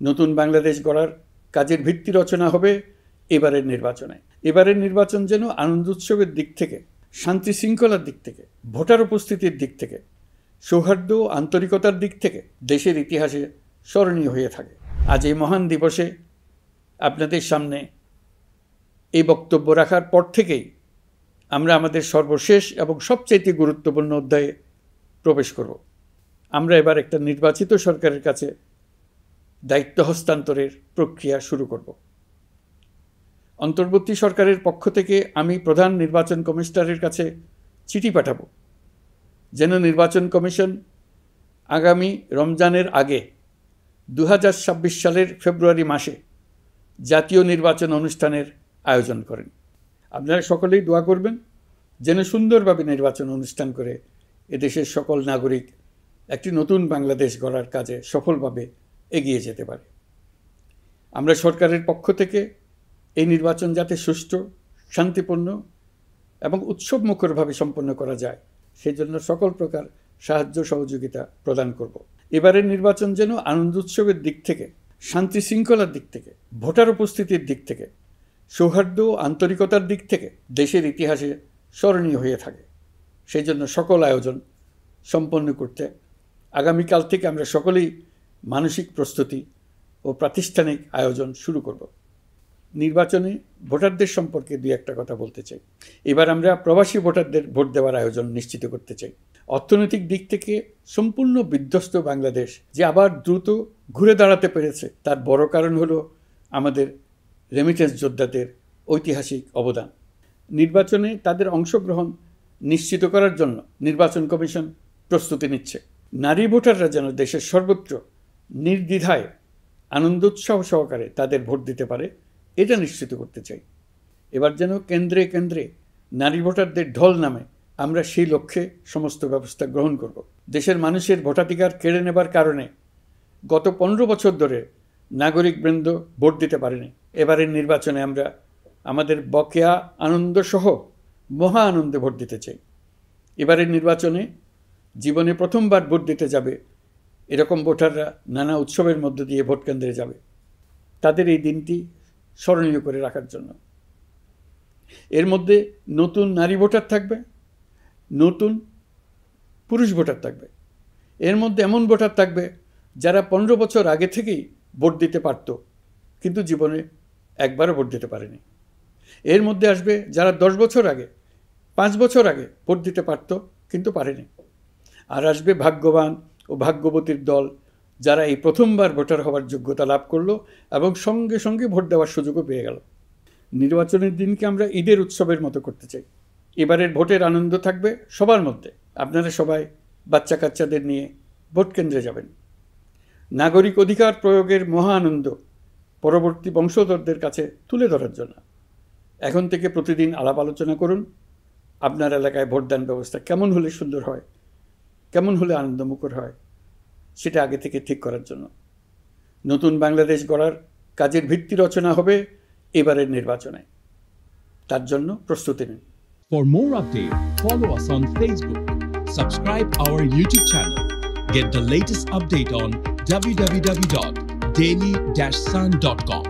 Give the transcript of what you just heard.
নতুন বাংলাদেশ গড়ার কাজের ভিত্তি রচনা হবে এবারের নির্বাচনে। এবারের নির্বাচন যেন আনন্দ উৎসবের দিক থেকে, শান্তি শৃঙ্খলার দিক থেকে, ভোটার উপস্থিতির দিক থেকে, সৌহার্দ্য ও আন্তরিকতার দিক থেকে দেশের ইতিহাসে স্মরণীয় হয়ে থাকে। আজ এই মহান দিবসে আপনাদের সামনে এই বক্তব্য রাখার পর থেকেই আমরা আমাদের সর্বশেষ এবং সবচাইতে গুরুত্বপূর্ণ অধ্যায়ে প্রবেশ করব। আমরা এবার একটা নির্বাচিত সরকারের কাছে দায়িত্ব হস্তান্তরের প্রক্রিয়া শুরু করব। অন্তর্বর্তী সরকারের পক্ষ থেকে আমি প্রধান নির্বাচন কমিশনারের কাছে চিঠি পাঠাব, যেন নির্বাচন কমিশন আগামী রমজানের আগে 2026 সালের ফেব্রুয়ারি মাসে জাতীয় নির্বাচন অনুষ্ঠানের আয়োজন করেন। আপনারা সকলেই দোয়া করবেন যেন সুন্দরভাবে নির্বাচন অনুষ্ঠান করে এদেশের সকল নাগরিক একটি নতুন বাংলাদেশ গড়ার কাজে সফলভাবে এগিয়ে যেতে পারে। আমরা সরকারের পক্ষ থেকে এই নির্বাচন যাতে সুষ্ঠু, শান্তিপূর্ণ এবং উৎসবমুখরভাবে সম্পন্ন করা যায় সেজন্য সকল প্রকার সাহায্য সহযোগিতা প্রদান করব। এবারের নির্বাচন যেন আনন্দ উৎসবের দিক থেকে, শান্তি শৃঙ্খলার দিক থেকে, ভোটার উপস্থিতির দিক থেকে, সৌহার্দ্য ও আন্তরিকতার দিক থেকে দেশের ইতিহাসে স্মরণীয় হয়ে থাকে। সেই জন্য সকল আয়োজন সম্পন্ন করতে আগামীকাল থেকে আমরা সকলেই মানসিক প্রস্তুতি ও প্রাতিষ্ঠানিক আয়োজন শুরু করব। নির্বাচনে ভোটারদের সম্পর্কে দুই একটা কথা বলতে চাই। এবার আমরা প্রবাসী ভোটারদের ভোট দেওয়ার আয়োজন নিশ্চিত করতে চাই। অর্থনৈতিক দিক থেকে সম্পূর্ণ বিধ্বস্ত বাংলাদেশ যে আবার দ্রুত ঘুরে দাঁড়াতে পেরেছে তার বড় কারণ হলো আমাদের রেমিটেন্স যোদ্ধাদের ঐতিহাসিক অবদান। নির্বাচনে তাদের অংশগ্রহণ নিশ্চিত করার জন্য নির্বাচন কমিশন প্রস্তুতি নিচ্ছে। নারী ভোটাররা যেন দেশের সর্বত্র নির্দ্বিধায় আনন্দোৎসাহ সহকারে তাদের ভোট দিতে পারে এটা নিশ্চিত করতে চাই। এবার যেন কেন্দ্রে কেন্দ্রে নারী ভোটারদের ঢল নামে আমরা সেই লক্ষ্যে সমস্ত ব্যবস্থা গ্রহণ করব। দেশের মানুষের ভোটাধিকার কেড়ে নেবার কারণে গত 15 বছর ধরে নাগরিকবৃন্দ ভোট দিতে পারেনি। এবারের নির্বাচনে আমরা আমাদের বকেয়া আনন্দসহ মহা আনন্দে ভোট দিতে চাই। এবারের নির্বাচনে জীবনে প্রথমবার ভোট দিতে যাবে এরকম ভোটাররা নানা উৎসবের মধ্য দিয়ে ভোট কেন্দ্রে যাবে, তাদের এই দিনটি স্মরণীয় করে রাখার জন্য। এর মধ্যে নতুন নারী ভোটার থাকবে, নতুন পুরুষ ভোটার থাকবে। এর মধ্যে এমন ভোটার থাকবে যারা 15 বছর আগে থেকেই ভোট দিতে পারত কিন্তু জীবনে একবারও ভোট দিতে পারেনি। এর মধ্যে আসবে যারা 10 বছর আগে, 5 বছর আগে ভোট দিতে পারত কিন্তু পারেনি। আর আসবে ভাগ্যবান ও ভাগ্যবতীর দল যারা এই প্রথমবার ভোটার হওয়ার যোগ্যতা লাভ করলো এবং সঙ্গে সঙ্গে ভোট দেওয়ার সুযোগও পেয়ে গেল। নির্বাচনের দিনকে আমরা ঈদের উৎসবের মতো করতে চাই। এবারের ভোটের আনন্দ থাকবে সবার মধ্যে। আপনারা সবাই বাচ্চা কাচ্চাদের নিয়ে ভোট কেন্দ্রে যাবেন। নাগরিক অধিকার প্রয়োগের মহা আনন্দ পরবর্তী বংশধরদের কাছে তুলে ধরার জন্য এখন থেকে প্রতিদিন আলাপ আলোচনা করুন। আপনার এলাকায় ভোটদান ব্যবস্থা কেমন হলে সুন্দর হয়, কেমন হলে আনন্দমুখর হয় সেটা আগে থেকে ঠিক করার জন্য। নতুন বাংলাদেশ গড়ার কাজের ভিত্তি রচনা হবে এবারের নির্বাচনে, তার জন্য প্রস্তুতি নিন। For more updates, follow us on Facebook, subscribe our YouTube channel, get the latest update on www.daily-sun.com.